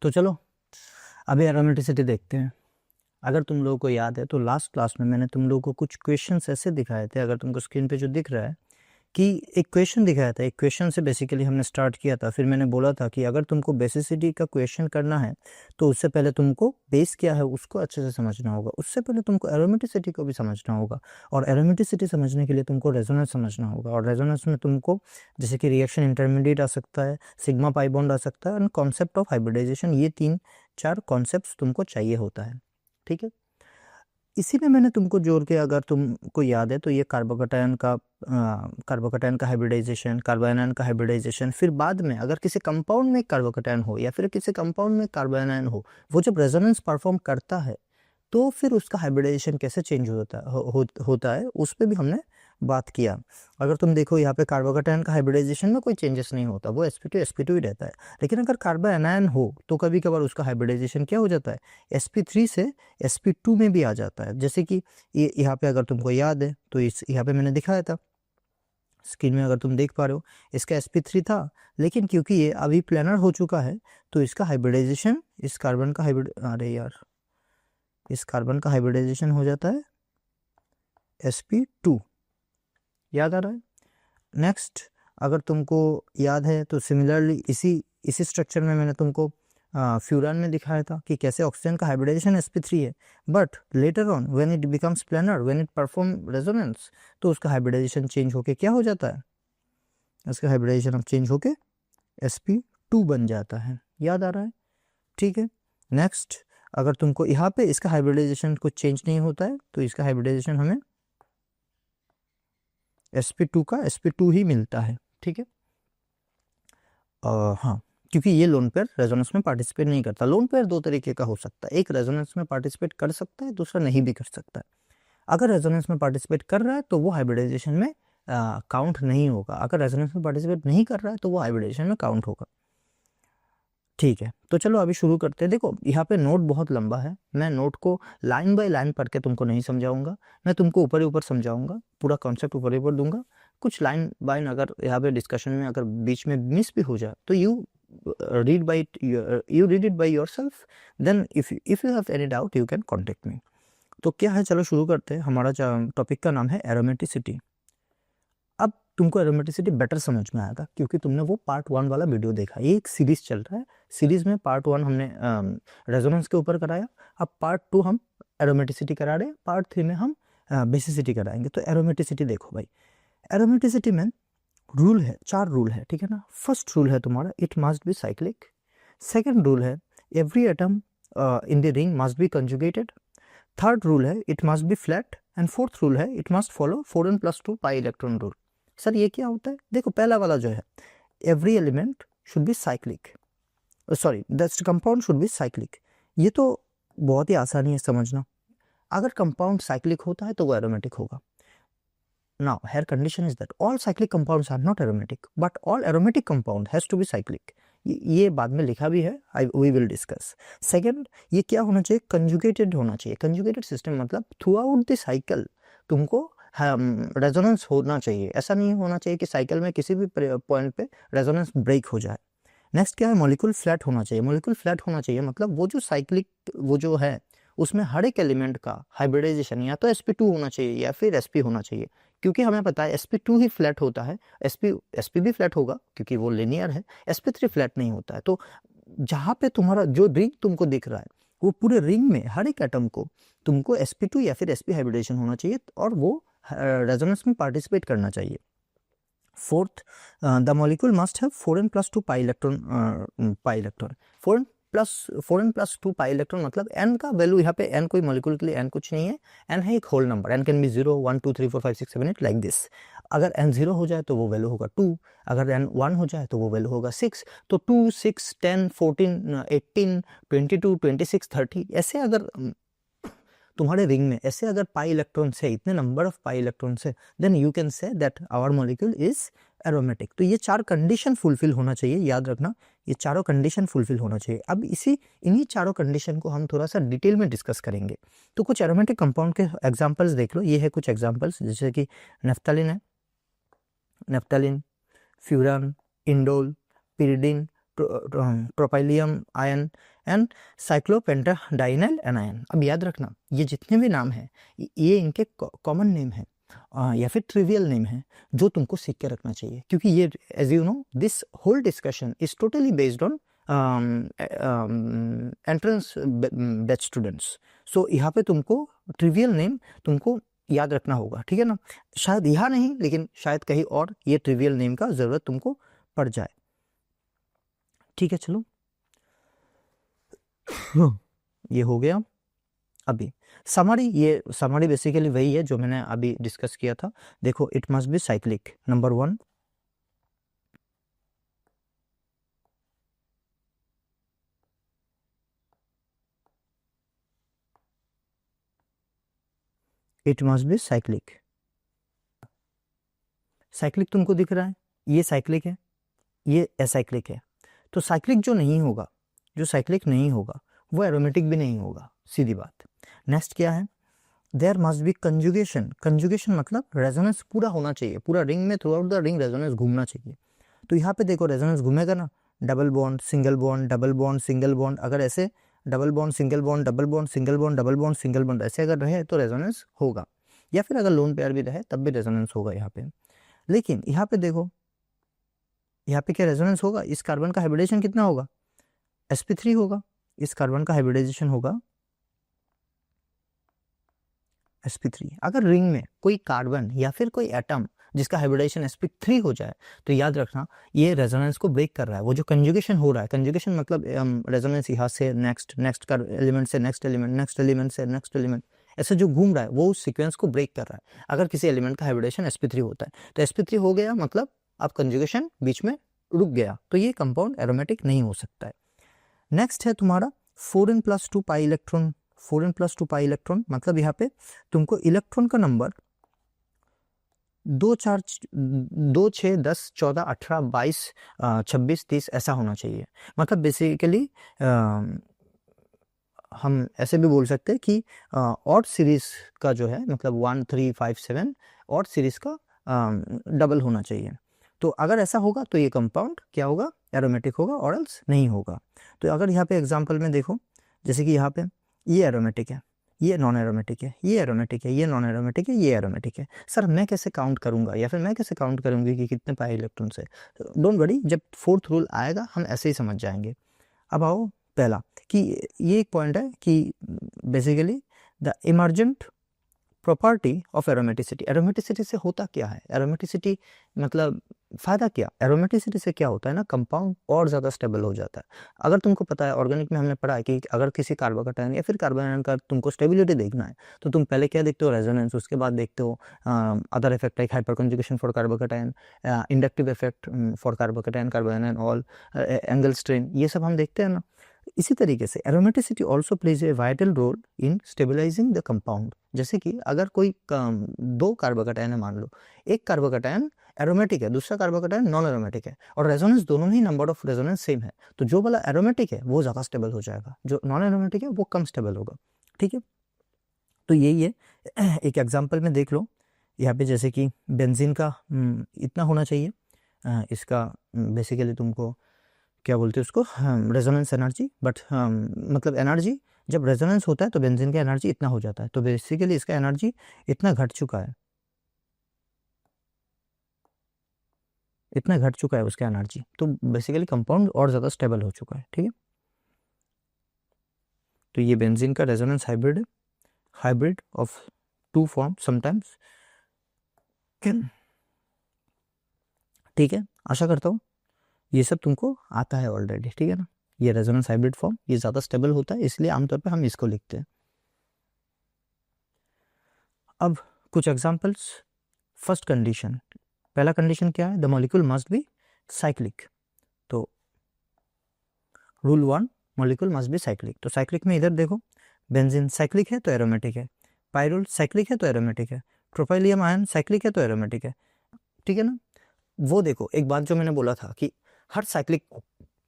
तो चलो अभी एरोमेटिसिटी देखते हैं। अगर तुम लोगों को याद है तो लास्ट क्लास में मैंने तुम लोगों को कुछ क्वेश्चंस ऐसे दिखाए थे, अगर तुमको स्क्रीन पे जो दिख रहा है कि एक क्वेश्चन दिखाया था, एक क्वेश्चन से बेसिकली हमने स्टार्ट किया था। फिर मैंने बोला था कि अगर तुमको बेसिसिटी का क्वेश्चन करना है तो उससे पहले तुमको बेस क्या है उसको अच्छे से समझना होगा, उससे पहले तुमको एरोमेटिसिटी को भी समझना होगा, और एरोमेटिसिटी समझने के लिए तुमको रेजोनेंस समझना होगा। और रेजोनेंस में तुमको जैसे कि रिएक्शन इंटरमीडिएट आ सकता है, सिग्मा पाई बॉन्ड आ सकता है, एंड कॉन्सेप्ट ऑफ हाइब्रिडाइजेशन, ये 3-4 कॉन्सेप्ट्स तुमको चाहिए होता है। ठीक है, इसी में मैंने तुमको जोड़ के, अगर तुमको याद है तो ये कार्बोकैटायन का हाइब्रिडाइजेशन, कार्बोनाइन का हाइब्रिडाइजेशन, फिर बाद में अगर किसी कंपाउंड में कार्बोकैटायन हो या फिर किसी कंपाउंड में कार्बोनाइन हो, वो जब रेजोनेंस परफॉर्म करता है तो फिर उसका हाइब्रिडाइजेशन कैसे चेंज होता है उस पे भी हमने बात किया। अगर तुम देखो यहाँ पे कार्बोकैटायन का हाइब्रिडाइजेशन में कोई चेंजेस नहीं होता, वो sp2 ही रहता है। लेकिन अगर कार्बोएनायन हो तो कभी कभार उसका हाइब्रिडाइजेशन क्या हो जाता है, sp3 से sp2 में भी आ जाता है। जैसे कि यहाँ पे अगर तुमको याद है तो यहाँ पे मैंने दिखाया था स्क्रीन में, अगर तुम देख पा रहे हो, इसका sp3 था, लेकिन क्योंकि ये अभी प्लेनर हो चुका है तो इसका हाइब्रिडाइजेशन इस कार्बन का हाइब्रिडाइजेशन हो जाता है sp2। याद आ रहा है? नेक्स्ट, अगर तुमको याद है तो सिमिलरली इसी स्ट्रक्चर में मैंने तुमको फ्यूरान में दिखाया था कि कैसे ऑक्सीजन का हाइब्रिडाइजेशन sp3 है, but later on when it becomes planar, when it perform resonance, तो उसका हाइब्रिडाइजेशन चेंज होके क्या हो जाता है, उसका हाइब्रिडाइजेशन अब चेंज होके sp2 बन जाता है। याद आ रहा है? ठीक है। नेक्स्ट, अगर तुमको यहाँ पे इसका हाइब्रिडाइजेशन कुछ चेंज नहीं होता है तो इसका हाइब्रिडाइजेशन हमें sp2 का sp2 ही मिलता है। ठीक है, हाँ, क्योंकि ये लोन पेयर रेजोनेंस में पार्टिसिपेट नहीं करता। लोन पेयर दो तरीके का हो सकता है, एक रेजोनेंस में पार्टिसिपेट कर सकता है, दूसरा नहीं भी कर सकता है। अगर रेजोनेंस में पार्टिसिपेट कर रहा है तो वो हाइब्रिडाइजेशन में काउंट नहीं होगा, अगर रेजोनेंस में पार्टिसिपेट नहीं कर रहा है तो वो हाइब्रिडाइजेशन में काउंट होगा। ठीक है, तो चलो अभी शुरू करते हैं। देखो यहाँ पे नोट बहुत लंबा है, मैं नोट को लाइन बाय लाइन पढ़ के तुमको नहीं समझाऊंगा, मैं तुमको ऊपर ही ऊपर समझाऊंगा, पूरा कॉन्सेप्ट ऊपर ही ऊपर दूंगा। कुछ लाइन बाय अगर यहाँ पे डिस्कशन में अगर बीच में मिस भी हो जाए तो you read it by yourself, then if you have any doubt you can contact me. तो क्या है, चलो शुरू करते हैं। हमारा टॉपिक का नाम है एरोमेटिसिटी। अब तुमको एरोमेटिसिटी बेटर समझ में आएगा क्योंकि तुमने वो पार्ट 1 वाला वीडियो देखा। ये एक सीरीज चल रहा है, सीरीज में पार्ट 1 हमने रेजोनेंस के ऊपर कराया, अब पार्ट 2 हम एरोमेटिसिटी करा रहे हैं, पार्ट 3 में हम बेसिसिटी कराएंगे। तो एरोमेटिसिटी देखो भाई, एरोमेटिसिटी में रूल है, 4 रूल है, ठीक है ना। फर्स्ट रूल है तुम्हारा, it must be cyclic. Second rule है, every atom in the ring must be conjugated. Third rule है, it must be flat. And fourth rule है, it must follow 4n+2 pi electron rule. Sir ये क्या होता है? देखो पहला वाला जो है, every element should be cyclic, sorry the compound should be cyclic, ये तो बहुत ही आसानी है समझना। अगर कंपाउंड साइक्लिक होता है तो वो एरोमेटिक होगा। Now here condition is that all cyclic compounds are not aromatic, but all aromatic compound has to be cyclic। ये बाद में लिखा भी है, we will discuss। सेकेंड, ये क्या होना चाहिए? कंजुगेटेड होना चाहिए। कंजुगेटेड सिस्टम मतलब थ्रू आउट द साइकिल तुमको रेजोनेंस होना चाहिए। ऐसा नहीं होना चाहिए कि साइकिल में किसी भी पॉइंट पे रेजोनेंस ब्रेक हो जाए। नेक्स्ट क्या है, मॉलिक्यूल फ्लैट होना चाहिए। मॉलिक्यूल फ्लैट होना चाहिए मतलब वो जो साइक्लिक वो जो है उसमें हर एक एलिमेंट का हाइब्रिडाइजेशन या तो sp2 होना चाहिए या फिर sp होना चाहिए, क्योंकि हमें पता है sp2 ही फ्लैट होता है। sp भी फ्लैट होगा क्योंकि वो लिनियर है, sp3 फ्लैट नहीं होता है। तो जहाँ पे तुम्हारा जो रिंग तुमको दिख रहा है वो पूरे रिंग में हर एक एटम को तुमको sp2 या फिर sp हाइब्रिडेशन होना चाहिए और वो रेजोनेंस में पार्टिसिपेट करना चाहिए। Fourth, the molecule must have 4n+2 pi electron. 4n+2 pi electron मतलब n का वैल्यू, यहाँ पे n कोई मॉलिक्यूल के लिए n कुछ नहीं है, n है एक whole number. n can be 0 1 2 3 4 5 6 7 8 like this. अगर n 0 हो जाए तो वो वैल्यू होगा 2, अगर n 1 हो जाए तो वो वैल्यू होगा 6। तो 2 6 10 14 18 22 26 30 ऐसे अगर तुम्हारे रिंग में ऐसे अगर पाई इलेक्ट्रॉन्स है, इतने नंबर ऑफ पाई इलेक्ट्रॉन्स है, then you can say that our molecule is aromatic. तो ये 4 कंडीशन फुलफिल होना चाहिए, याद रखना ये चारों कंडीशन फुलफिल होना चाहिए। अब इन्हीं चारों कंडीशन को हम थोड़ा सा डिटेल में डिस्कस करेंगे। तो कुछ एरोमेटिक कंपाउंड के एग्जांपल्स देख लो, ये है कुछ एग्जांपल्स, जैसे कि नेफ्थलीन है, naphthalene, furan, indole, pyridine, propylium ion and cyclopentadienyl anion. अब याद रखना ये जितने भी नाम हैं ये इनके कॉमन नेम है या फिर ट्रिवियल नेम है जो तुमको सीख के रखना चाहिए, क्योंकि ये as you know this whole discussion is totally based on entrance batch students. So यहाँ पे तुमको ट्रिवियल नेम तुमको याद रखना होगा, ठीक है ना। शायद यहाँ नहीं लेकिन शायद कहीं और ये ट्रिवियल नेम का ज़रूरत तुमको पड़ जाए, ठीक है। चलो ये हो गया। अभी समरी, ये समरी बेसिकली वही है जो मैंने अभी डिस्कस किया था। देखो it must be cyclic, number 1। It must be cyclic. Cyclic तुमको दिख रहा है, ये साइक्लिक है, ये एसाइक्लिक है। तो साइक्लिक जो नहीं होगा, जो साइक्लिक नहीं होगा वो एरोमेटिक भी नहीं होगा, सीधी बात। नेक्स्ट क्या है, there must be conjugation. Conjugation मतलब रेजोनेंस पूरा होना चाहिए, पूरा रिंग में throughout the ring resonance घूमना चाहिए। तो यहाँ पे देखो रेजोनेंस घूमेगा ना, double bond single bond, double bond single bond, अगर ऐसे double bond single bond, double bond single bond, double bond single bond ऐसे अगर रहे तो रेजोनेंस होगा, या फिर अगर लोन पेयर भी रहे तब भी रेजोनेंस होगा यहाँ पे। लेकिन यहाँ पे देखो, यहाँ पे क्या रेजोनेंस होगा, इस कार्बन का हाइब्रिडेशन कितना होगा, sp3 होगा, इस कार्बन का हाइब्रिडाइजेशन होगा sp3। अगर रिंग में कोई कार्बन या फिर कोई एटम जिसका हाइब्रिडाइजेशन sp3 हो जाए तो याद रखना ये रेजोनेंस को ब्रेक कर रहा है। वो जो कंजुगेशन हो रहा है, कंजुगेशन मतलब रेजोनेंस यहाँ से नेक्स्ट का एलिमेंट से नेक्स्ट एलिमेंट, नेक्स्ट एलिमेंट से नेक्स्ट एलिमेंट, ऐसे जो घूम रहा है वो उस सीक्वेंस को ब्रेक कर रहा है। अगर किसी एलिमेंट का हाइब्रिडेशन sp3 होता है तो sp3 हो गया मतलब अब कंजुगेशन बीच में रुक गया, तो ये कंपाउंड एरोमेटिक नहीं हो सकता है। नेक्स्ट है तुम्हारा 4n+2 pi electron. 4n+2 pi electron मतलब यहाँ पे तुमको इलेक्ट्रॉन का नंबर 2, 4, 2, 6, 10, 14, 18, 22, 26, 30 ऐसा होना चाहिए। मतलब बेसिकली हम ऐसे भी बोल सकते हैं कि ऑड सीरीज का जो है मतलब 1, 3, 5, 7 ऑड सीरीज का डबल होना चाहिए। तो अगर ऐसा होगा तो ये कंपाउंड क्या होगा, एरोमेटिक होगा, और एल्स नहीं होगा। तो अगर यहाँ पे एग्जांपल में देखो, जैसे कि यहाँ पे ये एरोमेटिक है, ये नॉन एरोमेटिक है, ये एरोमेटिक है, ये नॉन एरोमेटिक है, ये एरोमेटिक है। सर मैं कैसे काउंट करूँगा या फिर मैं कैसे काउंट करूँगी कि कितने पाई इलेक्ट्रॉन से? डोंट वरी, जब 4th रूल आएगा हम ऐसे ही समझ जाएंगे। अब आओ पहला कि ये एक पॉइंट है कि basically the emergent property of aromaticity. Aromaticity से होता क्या है, एरोमेटिसिटी मतलब फ़ायदा क्या, एरोमेटिसिटी से क्या होता है ना, कंपाउंड और ज़्यादा स्टेबल हो जाता है। अगर तुमको पता है ऑर्गेनिक में हमने पढ़ा है कि अगर किसी कार्बोकैटायन या फिर कार्बन आयन का तुमको स्टेबिलिटी देखना है तो तुम पहले क्या देखते हो, रेजोनेंस, उसके बाद देखते हो other effect like hyperconjugation for carbocation, inductive effect for carbocation, carbanion all, angle strain, ये सब हम देखते हैं ना। इसी तरीके से aromaticity also plays a vital role in stabilising the compound. जैसे कि अगर कोई 2 कार्बोकैटायन है, मान लो एक कार्बोकैटायन एरोमेटिक है, दूसरा कार्बोकैटायन नॉन एरोमेटिक है, और रेजोनेंस दोनों ही नंबर ऑफ रेजोनेंस सेम है, तो जो वाला एरोमेटिक है वो ज़्यादा स्टेबल हो जाएगा, जो नॉन एरोमेटिक है वो कम स्टेबल होगा, ठीक है। तो यही है, एक एग्जाम्पल में देख लो यहाँ पे, जैसे कि बेंजीन का इतना होना चाहिए, इसका बेसिकली तुमको क्या बोलते हैं उसको, रेजोनेंस एनर्जी, बट मतलब एनर्जी जब रेजोनेंस होता है तो बेंजीन का एनर्जी इतना हो जाता है, तो बेसिकली इसका एनर्जी इतना घट चुका है, इतना घट चुका है उसका एनर्जी, तो बेसिकली कंपाउंड और ज़्यादा स्टेबल हो चुका है, ठीक है। तो ये बेंजीन का रेजोनेंस हाइब्रिड है, हाइब्रिड ऑफ 2 फॉर्म समटाइम्स, ठीक है। आशा करता हूँ ये सब तुमको आता है ऑलरेडी, ठीक है ना। ये रेजोनेंस हाइब्रिड फॉर्म ये ज़्यादा स्टेबल होता है, इसलिए आमतौर पे हम इसको लिखते हैं। अब कुछ एग्जांपल्स। फर्स्ट कंडीशन, पहला कंडीशन क्या है, the molecule must be cyclic. तो rule 1, molecule must be cyclic. तो साइक्लिक में इधर देखो, बेंजीन साइक्लिक है तो एरोमेटिक है, पायरोल साइक्लिक है तो एरोमेटिक है, ट्रोपाइलियम आयन साइक्लिक है तो एरोमेटिक है, ठीक है ना। वो देखो एक बात जो मैंने बोला था कि हर साइक्लिक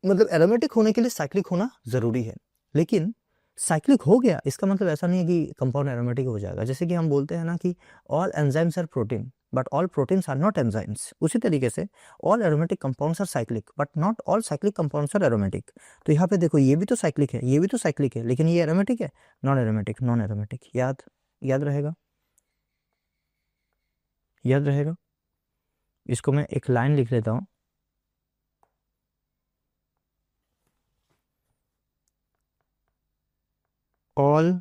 मतलब एरोमेटिक होने के लिए साइक्लिक होना ज़रूरी है, लेकिन साइक्लिक हो गया इसका मतलब ऐसा नहीं है कि कंपाउंड एरोमेटिक हो जाएगा। जैसे कि हम बोलते हैं ना कि all enzymes are protein, but all proteins are not enzymes. उसी तरीके से all aromatic compounds are cyclic but not all cyclic compounds are aromatic. तो यहाँ पे देखो ये भी तो साइक्लिक है, ये भी तो साइक्लिक है, लेकिन ये एरोमेटिक है, नॉन एरोमेटिक, नॉन एरोमेटिक। याद रहेगा, याद रहेगा। इसको मैं एक लाइन लिख लेता हूँ, all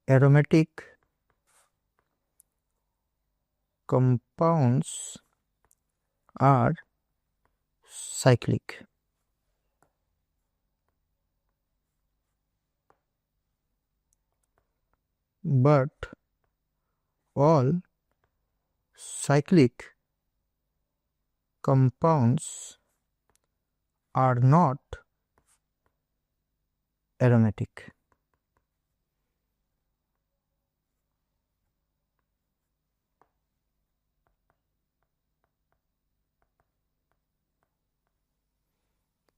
aromatic compounds are cyclic but all cyclic compounds are not aromatic।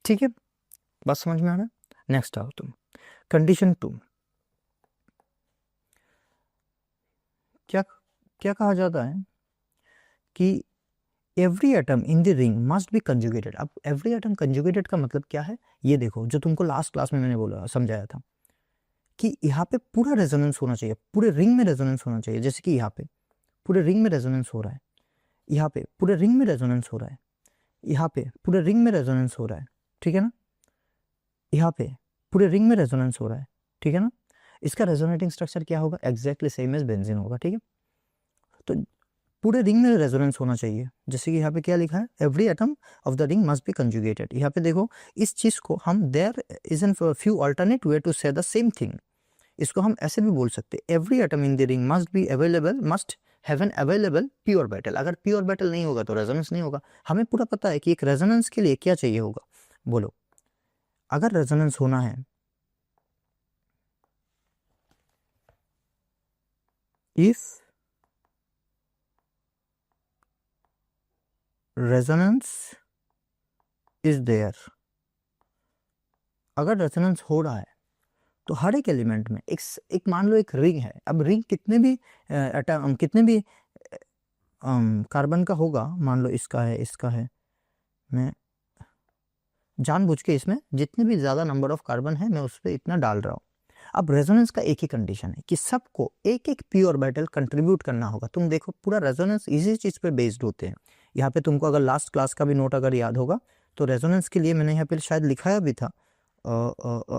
ठीक है, बात समझ में आ रहा है। नेक्स्ट आओ तुम, कंडीशन 2। क्या क्या कहा जाता है कि every atom in the ring must be conjugated. अब एवरी एटम कंजुगेटेड का मतलब क्या है, ये देखो, जो तुमको लास्ट क्लास में मैंने बोला, समझाया था कि यहाँ पे पूरा रेजोनेंस होना चाहिए, पूरे रिंग में रेजोनेंस होना चाहिए। जैसे कि यहाँ पे पूरे रिंग में रेजोनेंस हो रहा है, यहाँ पे पूरे रिंग में रेजोनेंस हो रहा है, यहाँ पे पूरे रिंग में रेजोनेंस हो रहा है, ठीक है ना, यहाँ पे पूरे रिंग में रेजोनेंस हो रहा है, ठीक है ना। इसका रेजोनेटिंग स्ट्रक्चर क्या होगा, एग्जैक्टली सेम एज बेंजीन होगा, ठीक है। तो पूरे रिंग में रेजोनेंस होना चाहिए। जैसे कि यहाँ पे क्या लिखा है, every atom of the ring must be conjugated. यहाँ पे देखो, इस चीज को हम there is an few alternate way to say the same thing. इसको हम ऐसे भी बोल सकते हैं, every atom in the ring must be available, must have an available pure metal. अगर प्योर मेटल नहीं होगा तो रेजोनेंस नहीं होगा। हमें पूरा पता है कि एक रेजोनेंस के लिए क्या चाहिए होगा, बोलो। अगर रेजोनेंस होना है, इफ रेजोनेंस इज देयर, अगर रेजोनेंस हो रहा है तो हर एक एलिमेंट में एक मान लो एक रिंग है। अब रिंग कितने भी एटम, कितने भी कार्बन का होगा, मान लो इसका है, इसका है, मैं जानबूझ के इसमें जितने भी ज़्यादा नंबर ऑफ कार्बन है मैं उस पर इतना डाल रहा हूँ। अब रेजोनेंस का एक ही कंडीशन है कि सबको एक एक पी ऑर्बिटल कंट्रीब्यूट करना होगा। तुम देखो, पूरा रेजोनेंस इसी चीज़ पे बेस्ड होते हैं। यहाँ पे तुमको अगर लास्ट क्लास का भी नोट अगर याद होगा तो रेजोनेंस के लिए मैंने यहाँ पे शायद लिखाया भी था,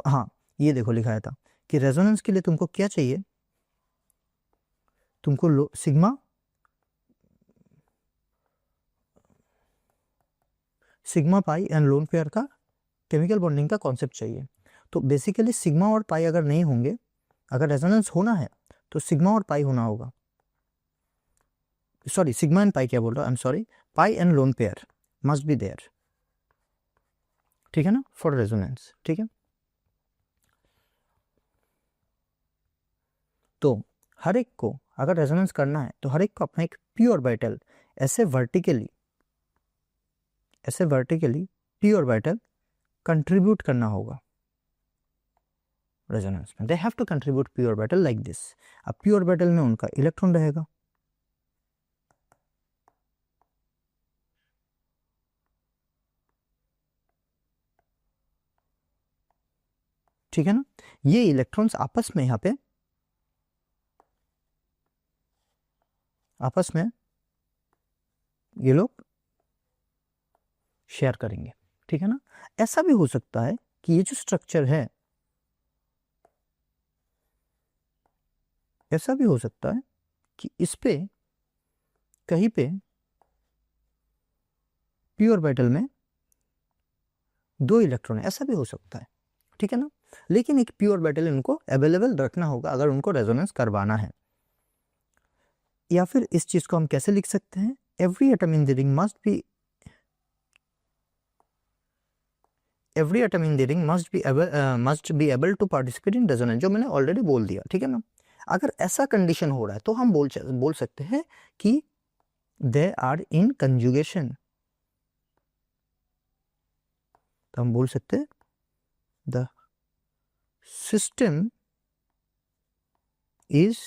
हाँ ये देखो लिखाया था कि रेजोनेंस के लिए तुमको क्या चाहिए, तुमको sigma pi and lone pair का केमिकल बॉन्डिंग का कॉन्सेप्ट चाहिए। तो बेसिकली सिग्मा और पाई अगर नहीं होंगे, अगर रेजोनेंस होना है तो सिग्मा और पाई होना होगा, सॉरी सिग्मा एंड पाई क्या बोल रहा हूँ, I am sorry, pi and lone pair must be there, ठीक है ना, फॉर रेजोनेंस, ठीक है। तो हर एक को अगर रेजोनेंस करना है तो हर एक को अपना एक पी ऑर्बिटल ऐसे वर्टिकली पी ऑर्बिटल कंट्रीब्यूट करना होगा रेजोनेंस में। They have to contribute p orbital like this. अब पी ऑर्बिटल में उनका इलेक्ट्रॉन रहेगा, ठीक है ना। ये इलेक्ट्रॉन्स आपस में यहाँ पे आपस में ये लोग शेयर करेंगे, ठीक है ना। ऐसा भी हो सकता है कि ये जो स्ट्रक्चर है, ऐसा भी हो सकता है कि इस पे कहीं पे पी ऑर्बिटल में 2 इलेक्ट्रॉन है, ऐसा भी हो सकता है, ठीक है ना। लेकिन एक पी ऑर्बिटल इनको अवेलेबल रखना होगा अगर उनको रेजोनेंस करवाना है। या फिर इस चीज को हम कैसे लिख सकते हैं, every atom in the ring must B must be able to participate in resonance, जो मैंने ऑलरेडी बोल दिया, ठीक है ना। अगर ऐसा कंडीशन हो रहा है तो हम बोल सकते हैं कि दे आर इन कंजुगेशन। तो हम बोल सकते हैं the system is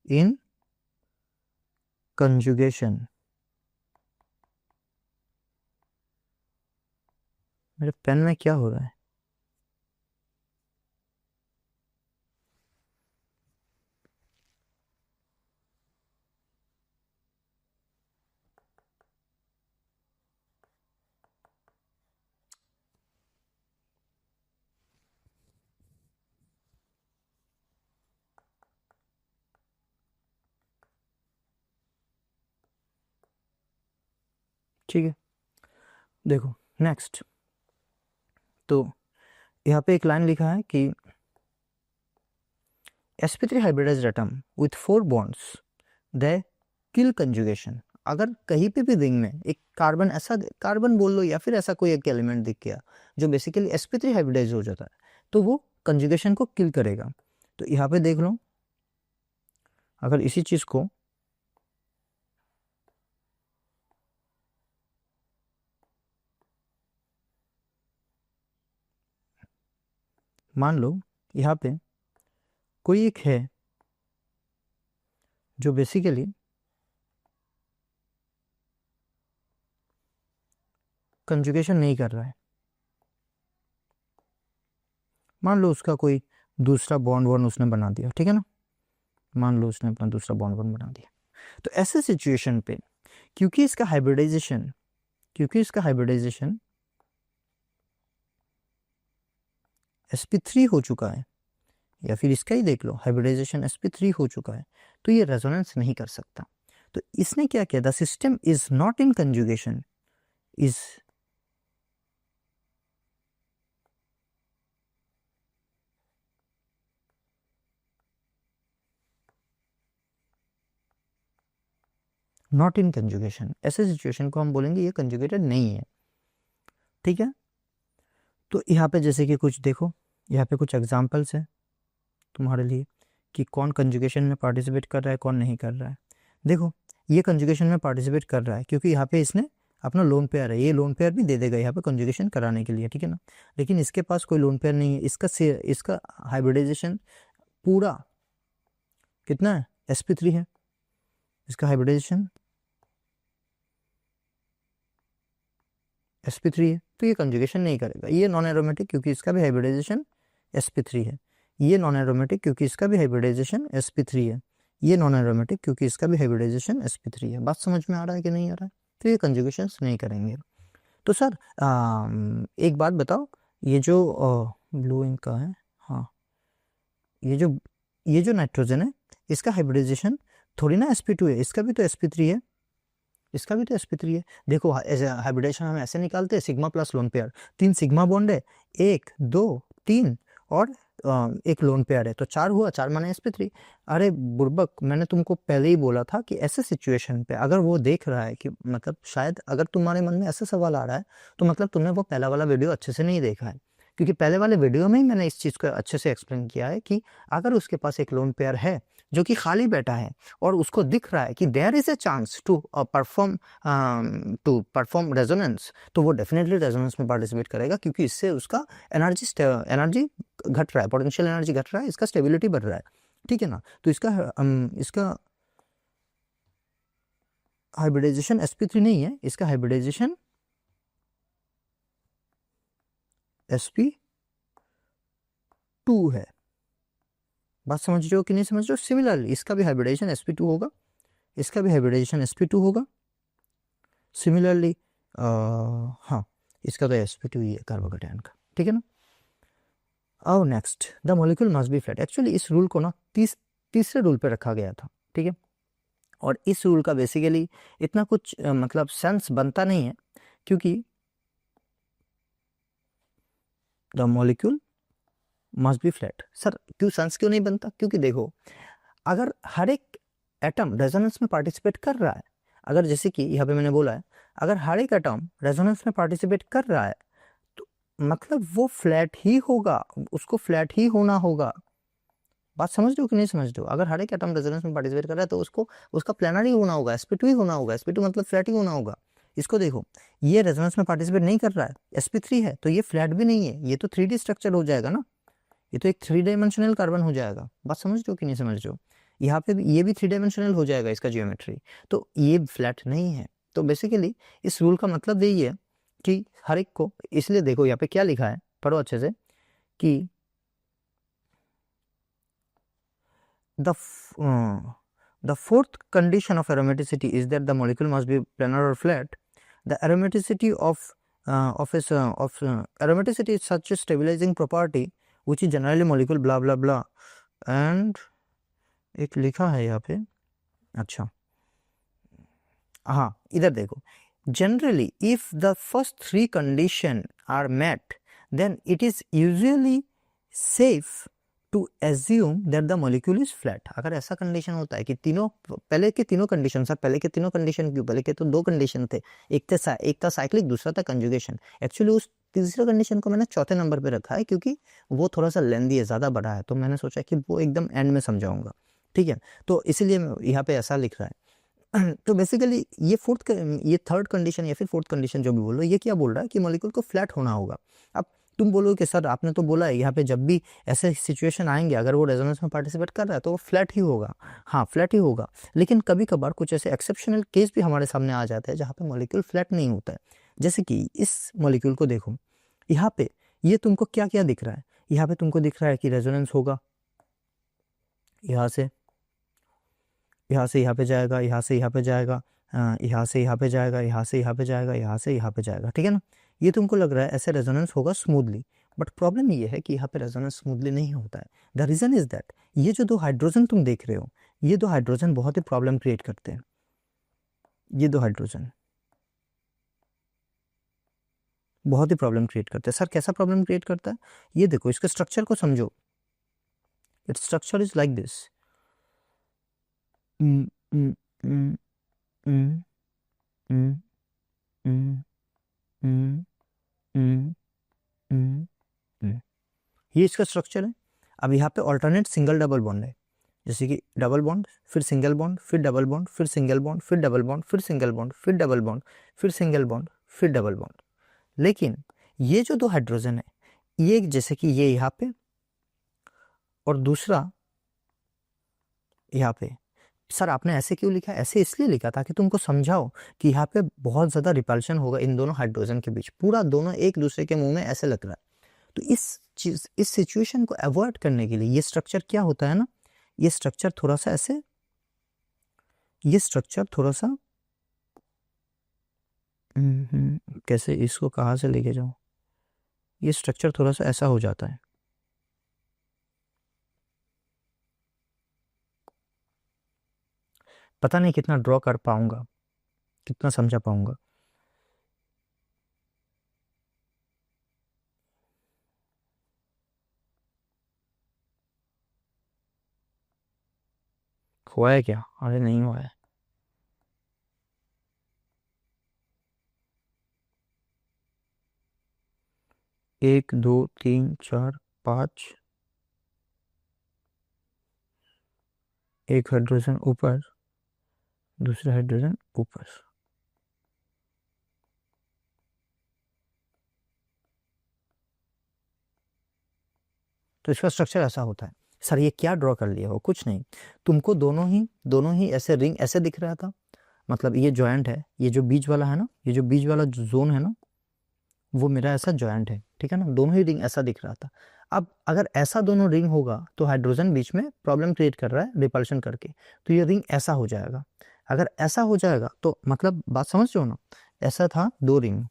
in conjugation, मेरे पेन में क्या हो रहा है? ठीक है, देखो नेक्स्ट, तो यहाँ पे एक लाइन लिखा है कि sp3 hybridised atom with 4 bonds they kill conjugation. अगर कहीं पे भी रिंग में एक कार्बन, ऐसा कार्बन बोल लो या फिर ऐसा कोई एक एलिमेंट दिख गया जो बेसिकली sp3 हाइब्रिडाइज हो जाता है, तो वो कंजुगेशन को किल करेगा। तो यहाँ पे देख लो, अगर इसी चीज को मान लो, यहाँ पे कोई एक है जो बेसिकली कंजुगेशन नहीं कर रहा है, मान लो उसका कोई दूसरा बॉन्ड वॉन्ड उसने बना दिया, ठीक है ना, मान लो उसने अपना दूसरा बॉन्ड वॉन्ड बना दिया, तो ऐसे सिचुएशन पे क्योंकि इसका हाइब्रिडाइजेशन sp3 हो चुका है, या फिर इसका ही देख लो, हाइब्रिडाइजेशन sp3 हो चुका है, तो ये रेजोनेंस नहीं कर सकता। तो इसने क्या किया, the system is not in conjugation, is not in conjugation. ऐसे सिचुएशन को हम बोलेंगे ये कंजुगेटेड नहीं है, ठीक है। तो यहाँ पे जैसे कि कुछ देखो, यहाँ पे कुछ एग्जांपल्स है तुम्हारे लिए कि कौन कंजुगेशन में पार्टिसिपेट कर रहा है, कौन नहीं कर रहा है। देखो ये कंजुगेशन में पार्टिसिपेट कर रहा है क्योंकि यहाँ पे इसने अपना लोन पेयर है, ये लोन पेयर भी दे देगा यहाँ पे कंजुगेशन कराने के लिए, ठीक है ना। लेकिन इसके पास कोई लोन पेयर नहीं है, इसका हाइब्रिडाइजेशन पूरा कितना है, sp3 है, इसका हाइब्रिडाइजेशन sp3 है, तो ये कंजुगेशन नहीं करेगा। ये नॉन एरोमेटिक क्योंकि इसका भी हाइब्रिडाइजेशन sp3 है, ये नॉन एरोमेटिक क्योंकि इसका भी हाइब्रिडाइजेशन sp3 है, ये नॉन एरोमेटिक क्योंकि इसका भी हाइब्रिडाइजेशन sp3 है। बात समझ में आ रहा है कि नहीं आ रहा है? तो ये कंजुगेशन नहीं करेंगे। तो सर एक बात बताओ, ये जो ब्लू इंक का है, हाँ, ये जो नाइट्रोजन है इसका हाइब्रिडाइजेशन थोड़ी ना sp2 है, इसका भी तो sp3 है, इसका भी तो sp3 है। देखो हाइब्रिडेशन हम ऐसे निकालते हैं, sigma plus lone pair, 3 sigma bond है, 1 2 3 और एक लोन पेयर है, तो 4 हुआ, 4 माने sp3। अरे बुर्बक, मैंने तुमको पहले ही बोला था कि ऐसे सिचुएशन पे अगर वो देख रहा है कि मतलब शायद अगर तुम्हारे मन में ऐसा सवाल आ रहा है तो मतलब तुमने वो पहला वाला वीडियो अच्छे से नहीं देखा है, क्योंकि पहले वाले वीडियो में ही मैंने इस चीज़ को अच्छे से एक्सप्लेन किया है कि अगर उसके पास एक लोन पेयर है जो कि खाली बैठा है और उसको दिख रहा है कि there is a chance to perform resonance, तो वो डेफिनेटली रेजोनेंस में पार्टिसिपेट करेगा, क्योंकि इससे उसका एनर्जी घट रहा है, पोटेंशियल एनर्जी घट रहा है, इसका स्टेबिलिटी बढ़ रहा है, ठीक है ना। तो इसका हाइब्रिडाइजेशन sp3 नहीं है, इसका हाइब्रिडाइजेशन sp2 है। बात समझ रहे हो कि नहीं समझ रहे हो? सिमिलरली इसका भी हाइब्रिडाइजेशन sp2 होगा, इसका भी हाइब्रिडाइजेशन sp2 होगा। सिमिलरली हाँ, इसका तो sp2 ही है कार्बोकेटायन का, ठीक है ना। अब next, the molecule must be flat. Actually इस रूल को ना तीसरे रूल पे रखा गया था, ठीक है, और इस रूल का बेसिकली इतना कुछ मतलब सेंस बनता नहीं है, क्योंकि the molecule must be flat. Sir क्यों सेंस क्यों नहीं बनता? क्योंकि देखो, अगर हर एक एटम रेजोनेंस में पार्टिसिपेट कर रहा है, अगर जैसे कि यहाँ पे मैंने बोला है, अगर हर एक एटम रेजोनेंस में पार्टिसिपेट कर रहा है तो मतलब वो फ्लैट ही होगा, उसको फ्लैट ही होना होगा। बात समझ रहे हो कि नहीं समझ रहे हो? अगर हर एक एटम रेजोनेंस में पार्टिसिपेट कर रहा है तो उसको उसका प्लेनर ही होना होगा, sp2 ही होना होगा, sp2 मतलब फ्लैट ही होना होगा। इसको देखो, ये रेजोनेंस में पार्टिसिपेट नहीं कर रहा है, sp3 है, तो ये फ्लैट भी नहीं है, ये तो 3D स्ट्रक्चर हो जाएगा ना, ये तो एक 3 डायमेंशनल कार्बन हो जाएगा। बात समझ रहे हो कि नहीं समझ रहे हो? यहाँ पे भी ये भी 3 डायमेंशनल हो जाएगा इसका जियोमेट्री, तो ये फ्लैट नहीं है। तो बेसिकली इस रूल का मतलब यही है कि हर एक को, इसलिए देखो यहाँ पे क्या लिखा है, पढ़ो अच्छे से, कि the fourth condition of aromaticity is that the molecule must be planar or flat. The aromaticity of aromaticity is such a stabilizing property which is generally molecule blah blah blah, and एक लिखा है यहाँ पे, अच्छा हाँ इधर देखो, generally if the first 3 condition are met then it is usually safe to assume that the molecule is flat. अगर ऐसा कंडीशन होता है कि तीनों, पहले के तीनों कंडीशन, सर पहले के तीनों कंडीशन क्यों, पहले के तो 2 कंडीशन थे, एक था साइक्लिक, दूसरा था कंजुगेशन। एक्चुअली उस तीसरे कंडीशन को मैंने चौथे नंबर पे रखा है क्योंकि वो थोड़ा सा लेंदी है, ज़्यादा बड़ा है, तो मैंने सोचा कि वो एकदम एंड में समझाऊंगा, ठीक है, तो इसीलिए यहाँ पे ऐसा लिख रहा है। तो बेसिकली ये थर्ड कंडीशन या फिर फोर्थ कंडीशन जो भी बोलो, ये क्या बोल रहा है कि मॉलिक्यूल को फ्लैट होना होगा। अब तुम बोलो कि सर आपने तो बोला है यहाँ पे जब भी ऐसे सिचुएशन आएंगे अगर वो रेजोनेंस में पार्टिसिपेट कर रहा है तो वो फ्लैट ही होगा, हाँ फ्लैट ही होगा, लेकिन कभी कभार कुछ ऐसे एक्सेप्शनल केस भी हमारे सामने आ जाते हैं जहाँ पे मॉलिक्यूल फ्लैट नहीं होता है। जैसे कि इस मॉलिक्यूल को देखो, यहाँ पे ये तुमको क्या क्या दिख रहा है, यहाँ पे तुमको दिख रहा है कि रेजोनेंस होगा, यहाँ से यहाँ पे जाएगा, यहाँ से यहाँ पे जाएगा, यहाँ से यहाँ पे जाएगा, यहाँ से यहाँ पे जाएगा, यहाँ से यहाँ पे जाएगा, ठीक है ना। ये तुमको लग रहा है ऐसे रेजोनेंस होगा स्मूथली, बट प्रॉब्लम ये है कि यहाँ पे रेजोनेंस स्मूथली नहीं होता है। द रीज़न इज दैट ये जो 2 हाइड्रोजन तुम देख रहे हो, ये 2 हाइड्रोजन बहुत ही प्रॉब्लम क्रिएट करते हैं। ये 2 हाइड्रोजन बहुत ही प्रॉब्लम क्रिएट करते हैं। सर कैसा प्रॉब्लम क्रिएट करता है, ये देखो, इसके स्ट्रक्चर को समझो। Its structure is like this, ये इसका स्ट्रक्चर है। अब यहाँ पे ऑल्टरनेट सिंगल डबल बॉन्ड है, जैसे कि डबल बॉन्ड, फिर सिंगल बॉन्ड, फिर डबल बॉन्ड, फिर सिंगल बॉन्ड, फिर डबल बॉन्ड, फिर सिंगल बॉन्ड, फिर डबल बॉन्ड, फिर सिंगल बॉन्ड, फिर डबल बॉन्ड। लेकिन ये जो 2 हाइड्रोजन है, ये जैसे कि ये यहाँ पे और दूसरा यहाँ पे। सर आपने ऐसे क्यों लिखा, ऐसे इसलिए लिखा ताकि तुमको समझाओ कि यहाँ पे बहुत ज़्यादा रिपल्शन होगा इन दोनों हाइड्रोजन के बीच, पूरा दोनों एक दूसरे के मुंह में ऐसे लग रहा है। तो इस सिचुएशन को अवॉइड करने के लिए ये स्ट्रक्चर क्या होता है ना, ये स्ट्रक्चर थोड़ा सा ऐसे, ये स्ट्रक्चर थोड़ा सा कैसे इसको कहाँ से लेके जाऊँ, ये स्ट्रक्चर थोड़ा सा ऐसा हो जाता है। पता नहीं कितना ड्रॉ कर पाऊंगा, कितना समझा पाऊंगा। हुआ है क्या, अरे नहीं हुआ है। एक दो तीन चार पाँच, एक हाइड्रोजन ऊपर, दूसरा हाइड्रोजन ऊपर। तो इसका स्ट्रक्चर ऐसा होता है। सर ये क्या ड्रॉ कर लिया हो, कुछ नहीं, तुमको दोनों ही ऐसे रिंग ऐसे दिख रहा था, मतलब ये जॉइंट है, ये जो बीच वाला है ना, ये जो बीच वाला जो जोन है ना, वो मेरा ऐसा जॉइंट है, ठीक है ना, दोनों ही रिंग ऐसा दिख रहा था। अब अगर ऐसा दोनों रिंग होगा तो हाइड्रोजन बीच में प्रॉब्लम क्रिएट कर रहा है रिपल्शन करके, तो ये रिंग ऐसा हो जाएगा। अगर ऐसा हो जाएगा तो मतलब बात समझ रहे हो ना, ऐसा था 2 रिंग,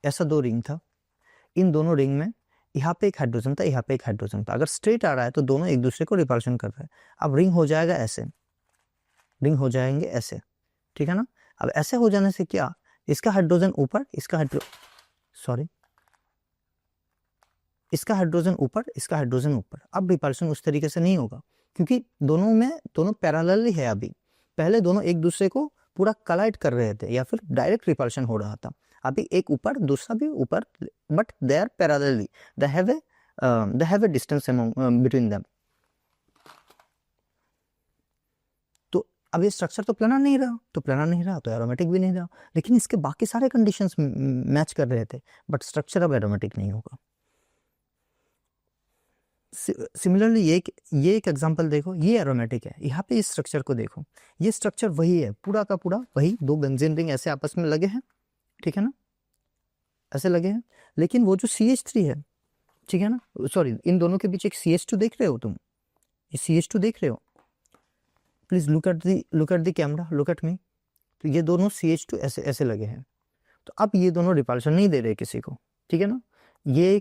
ऐसा 2 रिंग था, इन दोनों रिंग में यहाँ पे एक हाइड्रोजन था, यहाँ पे एक हाइड्रोजन था। अगर स्ट्रेट आ रहा है तो दोनों एक दूसरे को रिपल्शन कर रहे हैं। अब रिंग हो जाएगा ऐसे, रिंग हो जाएंगे ऐसे, ठीक है ना। अब ऐसे हो जाने से क्या, इसका हाइड्रोजन ऊपर, इसका हाइड्रोजन ऊपर, इसका हाइड्रोजन ऊपर। अब रिपल्शन उस तरीके से नहीं होगा क्योंकि दोनों पैरेलल ही है। अभी पहले दोनों एक दूसरे को पूरा कलाइड कर रहे थे या फिर डायरेक्ट रिपल्शन हो रहा था। अभी एक ऊपर दूसरा भी ऊपर, but they are parallelly, they have a distance between them. तो अब ये स्ट्रक्चर तो प्लानर नहीं रहा, तो एरोमेटिक भी नहीं रहा, लेकिन इसके बाकी सारे कंडीशंस मैच कर रहे थे, बट स्ट्रक्चर अब एरोमेटिक नहीं होगा। सिमिलरली ये एक एग्जांपल देखो, ये एरोमेटिक है, यहाँ पे इस स्ट्रक्चर को देखो, ये स्ट्रक्चर वही है, पूरा का पूरा वही, दो बेंजीन रिंग ऐसे आपस में लगे हैं, ठीक है ना, ऐसे लगे हैं, लेकिन वो जो CH3 है, ठीक है ना, सॉरी, इन दोनों के बीच एक CH2 देख रहे हो तुम, ये CH2 देख रहे हो, please look at the camera, look at me. तो ये दोनों CH2 ऐसे ऐसे लगे हैं, तो अब ये दोनों रिपल्शन नहीं दे रहे किसी को, ठीक है ना, ये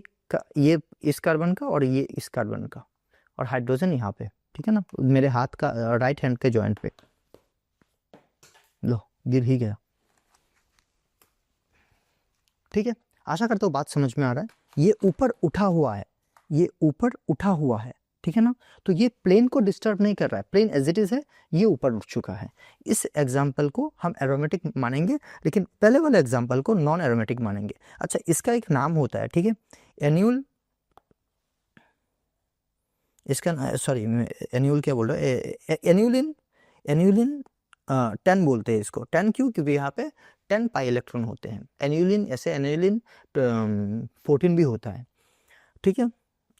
इस कार्बन का और ये इस कार्बन का, और हाइड्रोजन यहाँ पे, ठीक है ना, मेरे हाथ का राइट हैंड के जॉइंट पे, लो गिर ही गया, ठीक है। आशा करता हूँ बात समझ में आ रहा है। ये ऊपर उठा हुआ है, ये ऊपर उठा हुआ है, ठीक है ना, तो ये प्लेन को डिस्टर्ब नहीं कर रहा है, प्लेन एज इट इज है, ये ऊपर उठ चुका है। इस एग्जाम्पल को हम एरोमेटिक मानेंगे, लेकिन पहले वाले एग्जाम्पल को नॉन एरोमेटिक मानेंगे। अच्छा, इसका एक नाम होता है, ठीक है, एन्यूल, इसका सॉरी एन्यूल क्या बोल रहा है, एन्यूलिन 10 बोलते हैं इसको। 10 क्यों? क्योंकि यहाँ पे 10 पाई इलेक्ट्रॉन होते हैं। एन्यूलिन ऐसे एन्यूलिन 14 भी होता है, ठीक है।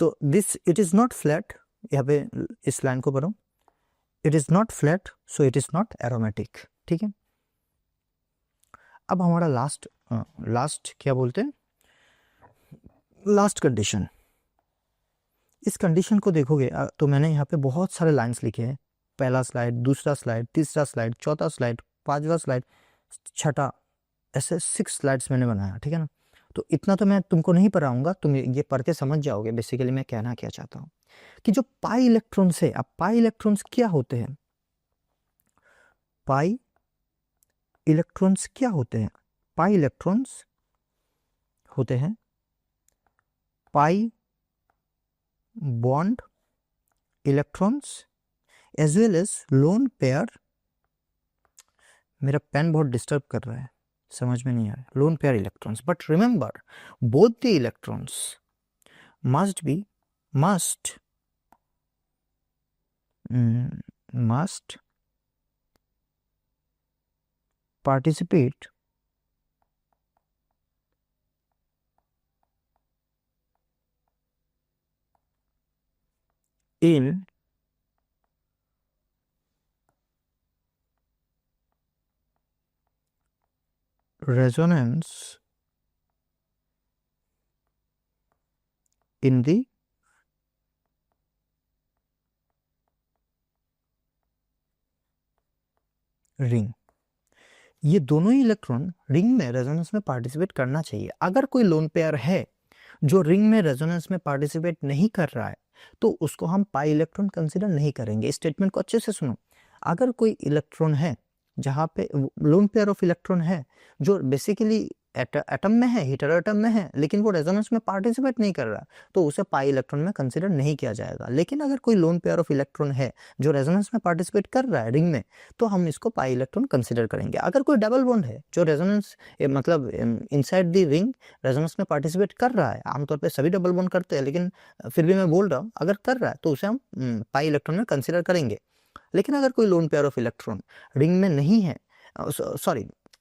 तो this it is not flat, यहाँ पे इस लाइन को पढ़ो, it is not flat, so it is not aromatic, ठीक है। अब हमारा लास्ट क्या बोलते हैं, लास्ट कंडीशन। इस कंडीशन को देखोगे तो मैंने यहाँ पे बहुत सारे लाइंस लिखे हैं, पहला स्लाइड, दूसरा स्लाइड, तीसरा स्लाइड, चौथा स्लाइड, पांचवा स्लाइड, छठा, ऐसे 6 स्लाइड्स मैंने बनाया, ठीक है ना। तो इतना तो मैं तुमको नहीं पढ़ाऊंगा, तुम ये पढ़ के समझ जाओगे बेसिकली मैं कहना क्या चाहता हूँ, कि जो पाई इलेक्ट्रॉन्स है, अब पाई इलेक्ट्रॉन्स क्या होते हैं, पाई इलेक्ट्रॉन्स क्या होते हैं, पाई इलेक्ट्रॉन्स होते हैं pi bond electrons as well as lone pair, मेरा पेन बहुत डिस्टर्ब कर रहा है, समझ में नहीं आ रहा, lone pair electrons, but remember both the electrons must participate in resonance in the ring. ये दोनों ही इलेक्ट्रॉन रिंग में रेजोनेंस में पार्टिसिपेट करना चाहिए। अगर कोई लोन पेयर है जो रिंग में रेजोनेंस में पार्टिसिपेट नहीं कर रहा है, तो उसको हम पाई इलेक्ट्रॉन कंसीडर नहीं करेंगे। इस स्टेटमेंट को अच्छे से सुनो। अगर कोई इलेक्ट्रॉन है जहाँ पे लोन पेयर ऑफ इलेक्ट्रॉन है जो बेसिकली एटम में है, हेटेरोएटम में है, लेकिन वो रेजोनेंस में पार्टिसिपेट नहीं कर रहा, तो उसे पाई इलेक्ट्रॉन में कंसीडर नहीं किया जाएगा। लेकिन अगर कोई लोन पेयर ऑफ इलेक्ट्रॉन है जो रेजोनेंस में पार्टिसिपेट कर रहा है रिंग में, तो हम इसको पाई इलेक्ट्रॉन कंसीडर करेंगे। अगर कोई डबल बॉन्ड है जो रेजोनेंस मतलब इनसाइड द रिंग रेजोनेंस में पार्टिसिपेट कर रहा है, आमतौर पर सभी डबल बॉन्ड करते हैं, लेकिन फिर भी मैं बोल रहा हूँ अगर कर रहा है तो उसे हम पाई इलेक्ट्रॉन में कंसिडर करेंगे। लेकिन अगर कोई lone pair of electron ring में नहीं है,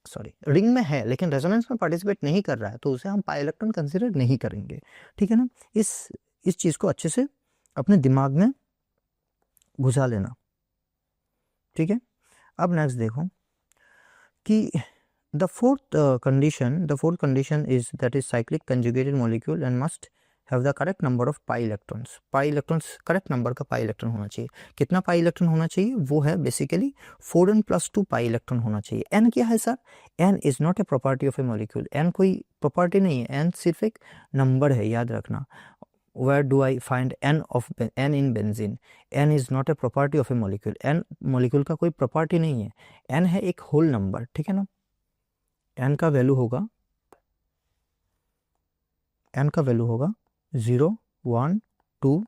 सॉरी रिंग में है लेकिन रेजोनेंस में पार्टिसिपेट नहीं कर रहा है, तो उसे हम पाई इलेक्ट्रॉन कंसिडर नहीं करेंगे, ठीक है ना। इस चीज़ को अच्छे से अपने दिमाग में घुसा लेना, ठीक है। अब नेक्स्ट देखो कि the fourth condition is that is cyclic conjugated molecule and must have the correct number of pi electrons. Pi electrons correct number का पाई इलेक्ट्रॉन होना चाहिए। कितना पाई इलेक्ट्रॉन होना चाहिए? वो है बेसिकली 4n + 2 पाई इलेक्ट्रॉन होना चाहिए। n क्या है sir? n is not a property of A molecule. n कोई प्रॉपर्टी नहीं है, n सिर्फ एक नंबर है, याद रखना। Where do I find n in benzene? n is not a property of a molecule. n molecule का कोई प्रॉपर्टी नहीं है, n है एक होल नंबर, ठीक है ना। n का वैल्यू होगा 0, 1, 2,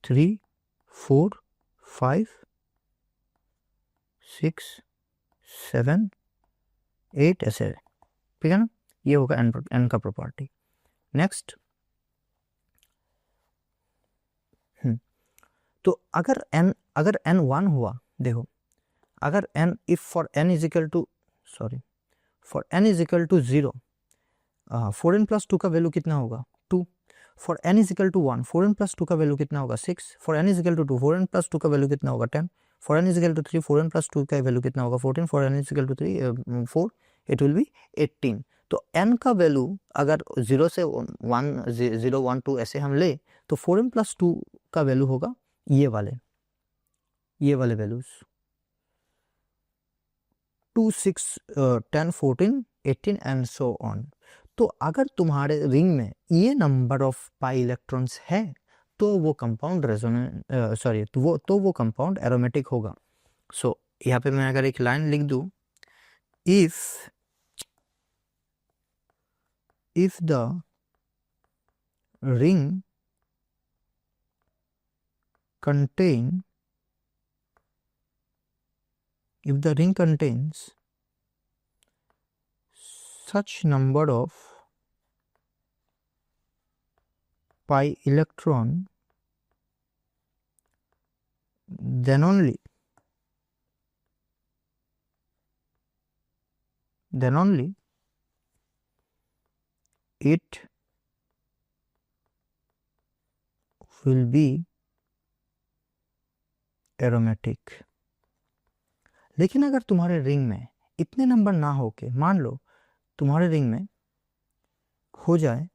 3, 4, 5, 6, 7, 8 ऐसे, ठीक है ना। ये होगा n का प्रॉपर्टी। नेक्स्ट, तो अगर n 1 हुआ, देखो अगर n if for n is equal to 0, four N plus two का वैल्यू कितना होगा 2, for N is equal to 1 4n plus 2 का वैल्यू कितना होगा 6, for N is equal to 2 4n plus 2 का वैल्यू कितना होगा 10, for N is equal to 3 4n plus 2 का वैल्यू कितना होगा 14, for N is equal to 3 4 it will be 18। तो n का वैल्यू अगर 0 से 1 0 1 2 ऐसे हम ले तो 4n प्लस 2 का वैल्यू होगा ये वाले वैल्यूज 2 6 10 14 18 एंड सो ऑन। तो अगर तुम्हारे रिंग में ये नंबर ऑफ पाई इलेक्ट्रॉन्स है तो वो कंपाउंड रेजोनेंस तो वो कंपाउंड एरोमेटिक होगा। सो यहाँ पे मैं अगर एक लाइन लिख दूं, if the ring contains such number of pi electron, then only it will be aromatic. लेकिन अगर तुम्हारे रिंग में इतने नंबर ना हो के, मान लो तुम्हारे रिंग में हो जाए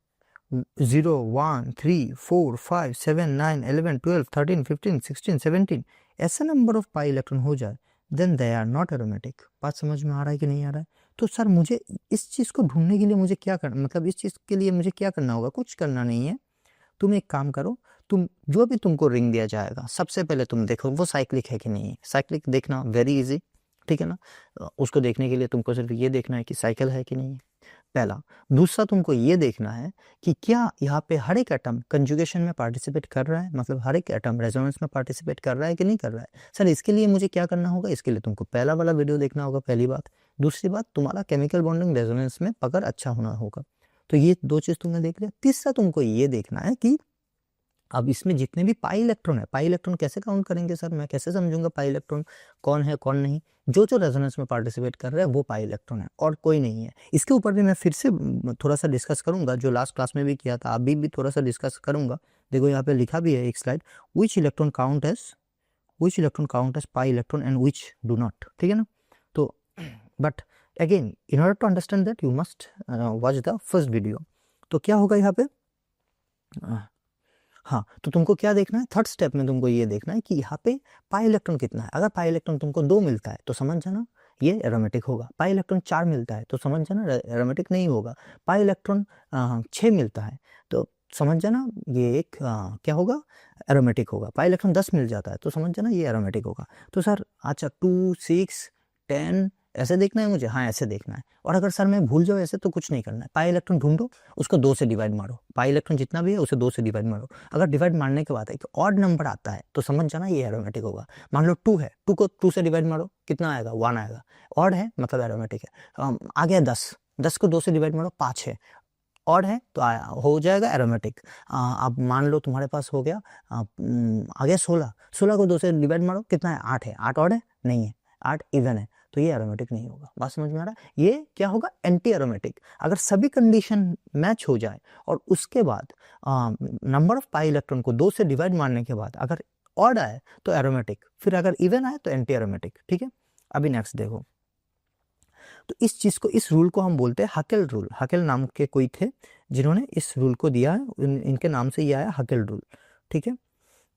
0 1 3 4 5 7 9 11 12 13 15 16 17 ऐसे नंबर ऑफ पाई इलेक्ट्रॉन हो जाए, then they are not aromatic. बात समझ में आ रहा है कि नहीं आ रहा है? तो सर मुझे इस चीज़ को ढूंढने के लिए मुझे क्या करना, मतलब इस चीज़ के लिए मुझे क्या करना होगा? कुछ करना नहीं है। तुम एक काम करो, तुम जो भी तुमको रिंग दिया जाएगा सबसे पहले तुम देखो वो साइक्लिक है कि नहीं है। साइक्लिक देखना वेरी इजी, ठीक है ना। उसको देखने के लिए तुमको सिर्फ ये देखना है कि साइकिल है कि नहीं है, पहला। दूसरा तुमको ये देखना है कि क्या यहाँ पे हर एक एटम कंजुगेशन में पार्टिसिपेट कर रहा है, मतलब हर एक एटम रेजोनेंस में पार्टिसिपेट कर रहा है कि नहीं कर रहा है। सर इसके लिए मुझे क्या करना होगा? इसके लिए तुमको पहला वाला वीडियो देखना होगा, पहली बात। दूसरी बात, तुम्हारा केमिकल बॉन्डिंग रेजोनेंस में पकड़ अच्छा होना होगा। तो ये दो चीज़ तुमने देख लिया। तीसरा तुमको ये देखना है कि अब इसमें जितने भी पाई इलेक्ट्रॉन है, पाई इलेक्ट्रॉन कैसे काउंट करेंगे सर? मैं कैसे समझूंगा पाई इलेक्ट्रॉन कौन है कौन नहीं? जो रेजोनेंस में पार्टिसिपेट कर रहा है वो पाई इलेक्ट्रॉन है और कोई नहीं है। इसके ऊपर भी मैं फिर से थोड़ा सा डिस्कस करूंगा, जो लास्ट क्लास में भी किया था, अभी भी थोड़ा सा डिस्कस करूंगा। देखो यहाँ पे लिखा भी है एक slide, which electron count as pi electron and which do not, ठीक है ना। तो but again in order to understand that you must watch the first video. तो क्या होगा यहाँ पे? हाँ, तो तुमको क्या देखना है? थर्ड स्टेप में तुमको ये देखना है कि यहाँ पे पाई इलेक्ट्रॉन कितना है। अगर पाई इलेक्ट्रॉन तुमको 2 मिलता है तो समझ जाना ये एरोमेटिक होगा। पाई इलेक्ट्रॉन 4 मिलता है तो समझ जाना एरोमेटिक नहीं होगा। पाई इलेक्ट्रॉन 6 मिलता है तो समझ जाना ये एक क्या होगा? एरोमेटिक होगा। पाई इलेक्ट्रॉन 10 मिल जाता है तो समझ जाना ये एरोमेटिक होगा। तो सर अच्छा 2 6 10 ऐसे देखना है मुझे? हाँ ऐसे देखना है। और अगर सर मैं भूल जाओ ऐसे तो कुछ नहीं करना है। पाई इलेक्ट्रॉन ढूंढो, उसको 2 से डिवाइड मारो। पाई इलेक्ट्रॉन जितना भी है उसे 2 से डिवाइड मारो। अगर डिवाइड मारने के बाद एक ऑड नंबर आता है तो समझ जाना ये एरोमेटिक होगा। मान लो 2 है, 2 को 2 से डिवाइड मारो, कितना आएगा? 1 आएगा। ऑड है मतलब एरोमेटिक है। आ गया 10, 10 को 2 से डिवाइड मारो, 5 है। ऑड है तो हो जाएगा एरोमेटिक। अब मान लो तुम्हारे पास हो गया आ गया 16, 16 को 2 से डिवाइड मारो, कितना है? 8 है। 8 ऑड है? नहीं है। 8 इवन है, तो ये एरोमेटिक नहीं होगा। बात समझ में आ रहा है? ये क्या होगा? Anti aromatic. अगर सभी कंडीशन मैच हो जाए और उसके बाद नंबर ऑफ पाई इलेक्ट्रॉन को 2 से डिवाइड मारने के बाद अगर ऑड आए तो एरोमेटिक, फिर अगर इवन आए तो एंटी एरोमेटिक, ठीक है। अभी नेक्स्ट देखो, तो इस चीज़ को, इस रूल को हम बोलते हैं हकेल रूल। हकेल नाम के कोई थे जिन्होंने इस रूल को दिया है, इनके नाम से ये आया हकेल रूल, ठीक है।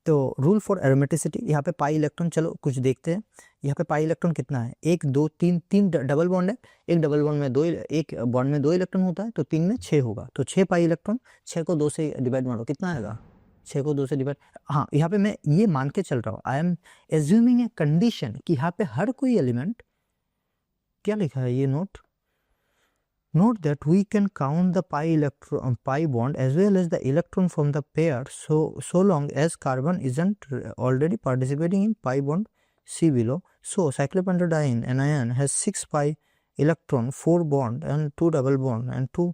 तो रूल फॉर एरोमेटिसिटी, यहाँ पे पाई इलेक्ट्रॉन, चलो कुछ देखते हैं। यहाँ पे पाई इलेक्ट्रॉन कितना है? 1 2 3, 3 डबल बॉन्ड है। एक डबल बॉन्ड में एक बॉन्ड में 2 इलेक्ट्रॉन होता है तो 3 में 6 होगा। तो 6 पाई इलेक्ट्रॉन, 6 को 2 से डिवाइड मारो, कितना आएगा? 6 को 2 से डिवाइड, हाँ यहाँ पे मैं ये मान के चल रहा हूँ, I am assuming a condition कि यहाँ पे हर कोई एलिमेंट, क्या लिखा है ये note that we can count the pi bond as well as the electron from the pair so long as carbon isn't already participating in pi bond C below. So cyclopentadiene anion has 6 pi electron, 4 bond and 2 double bond and 2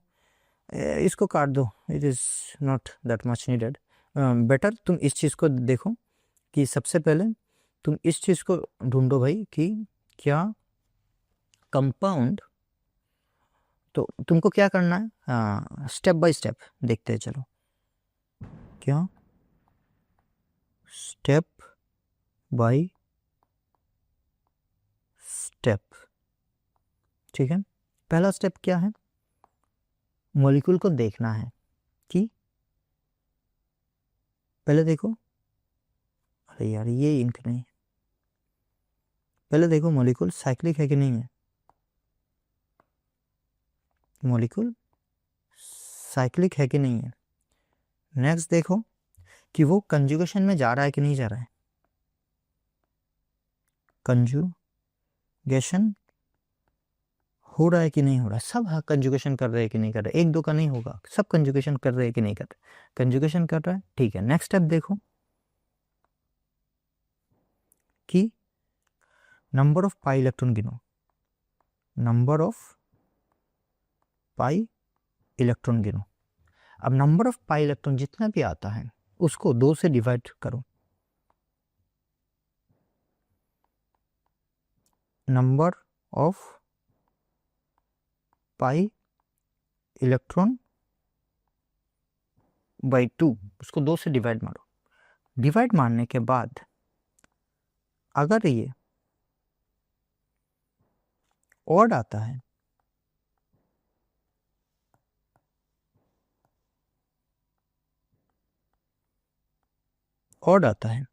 इसको काट दो, it is not that much needed. Better तुम इस चीज़ को देखो कि सबसे पहले तुम इस चीज़ को ढूंढो भाई कि क्या कंपाउंड तो तुमको क्या करना है, स्टेप बाय स्टेप देखते हैं। चलो, क्या स्टेप बाय स्टेप, ठीक है। पहला स्टेप क्या है, मॉलिक्यूल को देखना है कि पहले देखो, अरे यार ये इंक नहीं, पहले देखो मॉलिक्यूल साइक्लिक है कि नहीं है। मॉलिक्यूल साइक्लिक है कि नहीं है। नेक्स्ट देखो कि वो कंजुगेशन में जा रहा है कि नहीं जा रहा है। कंजुगेशन हो रहा है कि नहीं हो रहा है। सब कंजुगेशन कर रहे हैं कि नहीं कर रहे, एक दो का नहीं होगा, सब कंजुगेशन कर रहे हैं कि नहीं कर रहे। कंजुगेशन कर रहा है, ठीक है। नेक्स्ट स्टेप देखो कि नंबर ऑफ पाई इलेक्ट्रॉन गिनो, नंबर ऑफ पाई इलेक्ट्रॉन गिनो। अब नंबर ऑफ पाई इलेक्ट्रॉन जितना भी आता है उसको 2 से डिवाइड करो। Number of pi electron by 2, उसको 2 से डिवाइड मारो। डिवाइड मारने के बाद अगर ये ऑड आता है, ऑड आता है,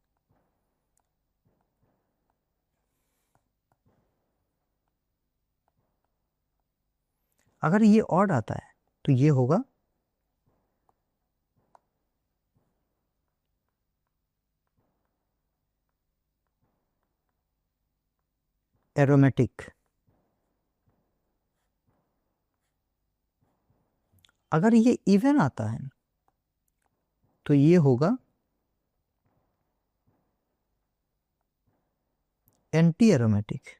अगर ये ऑड आता है तो ये होगा एरोमेटिक। अगर ये इवन आता है तो ये होगा एंटी एरोमेटिक।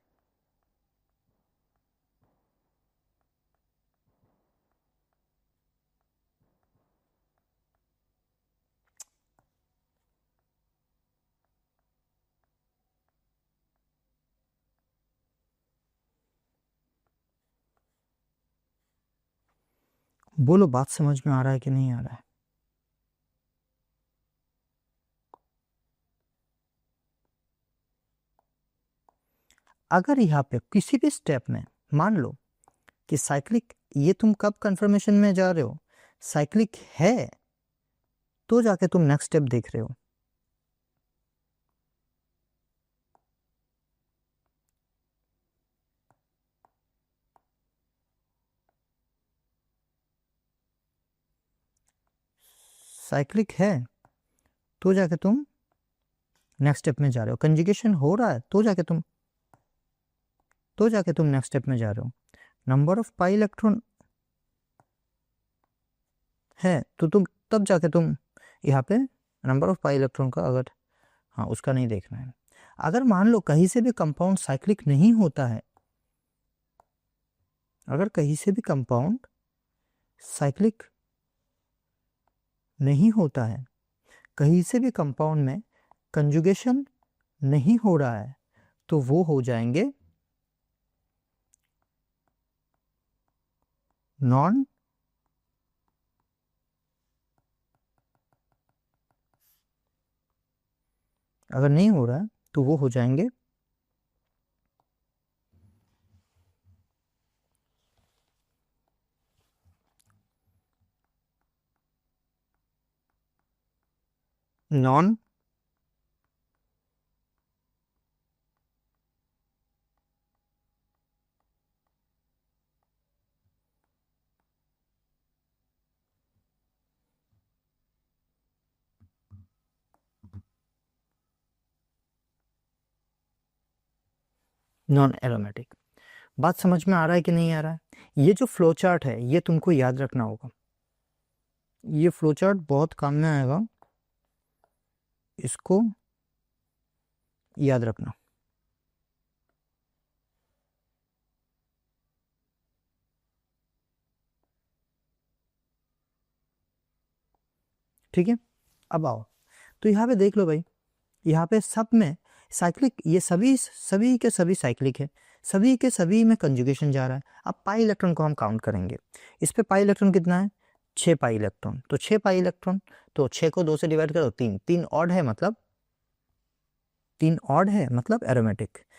बोलो बात समझ में आ रहा है कि नहीं आ रहा है। अगर यहाँ पे किसी भी स्टेप में मान लो कि साइक्लिक, ये तुम कब कंफर्मेशन में जा रहे हो, साइक्लिक है तो जाके तुम नेक्स्ट स्टेप देख रहे हो। साइक्लिक है तो जाके तुम नेक्स्ट स्टेप में जा रहे हो। कंजुगेशन हो रहा है तो जाके तुम नेक्स्ट स्टेप में जा रहे हो। नंबर ऑफ पाई इलेक्ट्रॉन है तो तुम तब जाके तुम यहाँ पे नंबर ऑफ पाई इलेक्ट्रॉन का, अगर हाँ उसका नहीं देखना है। अगर मान लो कहीं से भी कंपाउंड साइक्लिक नहीं होता है, अगर कहीं से भी कंपाउंड साइक्लिक नहीं होता है, कहीं से भी कंपाउंड में कंजुगेशन नहीं हो रहा है, तो वो हो जाएंगे नॉन अगर नहीं हो रहा है तो वो हो जाएंगे नॉन नॉन एरोमेटिक। बात समझ में आ रहा है कि नहीं आ रहा है। ये जो फ्लो चार्ट है ये तुमको याद रखना होगा, ये फ्लो चार्ट बहुत काम में आएगा, इसको याद रखना। ठीक है, अब आओ तो यहाँ पे देख लो भाई, यहाँ पे सब में साइक्लिक, ये सभी के सभी साइक्लिक है। सभी के सभी में कंजुगेशन जा रहा है। अब पाई इलेक्ट्रॉन को हम काउंट करेंगे। इस पे पाई इलेक्ट्रॉन कितना है? 6 पाई इलेक्ट्रॉन। तो 6 पाई इलेक्ट्रॉन, तो 6 को 2 से डिवाइड करो, 3 ऑड है, मतलब 3 ऑड है, मतलब एरोमेटिक।